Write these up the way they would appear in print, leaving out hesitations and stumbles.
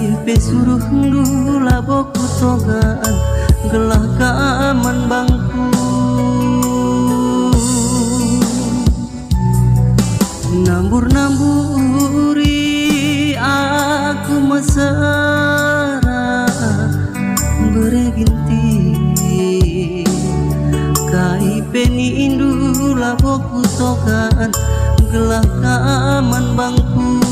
Kaipe suruh ndula boku togaan gelah kaaman bangku. Nambur-namburi aku mesra bereginti. Kaipe ni indula boku togaan gelah kaaman bangku.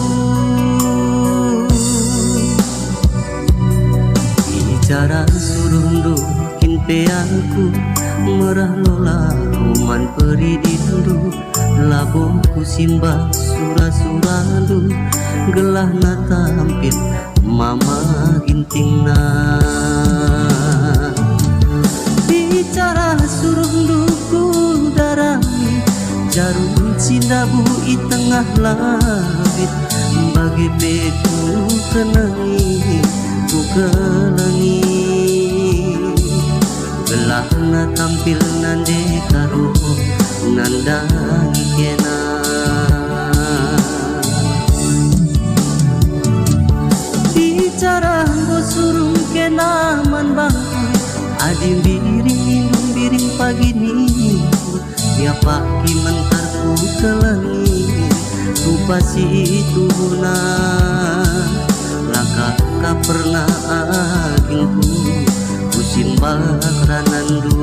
Bicara suruh ndukin peangku merah lola uman peri dindu. Laboku simbah sura-surandu gelah na tampil mama gintingna. Bicara suruh nduku darami jarum sindabu i tengah langit. Bagi beku kenangi ku kelangi gelah na tampil nande karo nandangi kena. Bicara bosurung kena man bangku adim biring indung biring pagi ni. Ya pagi mentarku ke langit rupa si tuhuna. Laka ka pernah agingku ku simbah ranandu.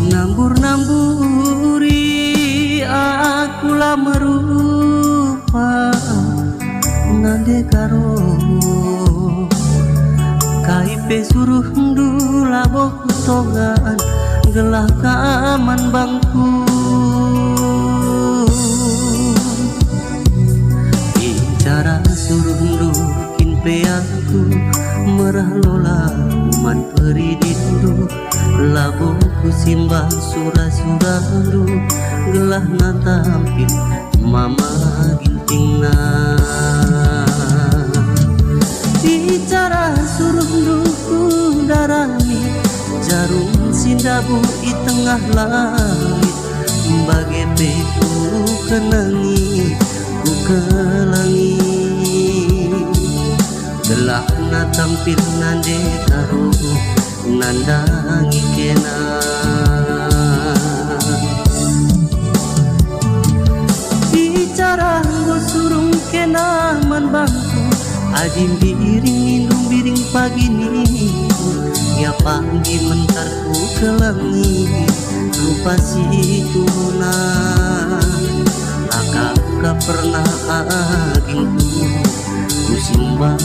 Nambur-namburi aku lah merupa nande karo. Kaipe suruh ndula boku togaan gelah kaaman bangku. Bicara suruh ndukin peangku merah lola uman peri dindu. Laboku simbah sura-surandu gelah na tampil mama gintingna. Bicara suruh nduku darami jarum sindabu i tengah langit. Bagi beku kenangi ku kelangi gelah na tampil nande karo nandangi kena. Bicara bosurung kena man bangku adim biring indung biring pagi ni. Ya pagi mentarku ke langit rupa si tuhuna. Laka ka pernah agingku ku simbah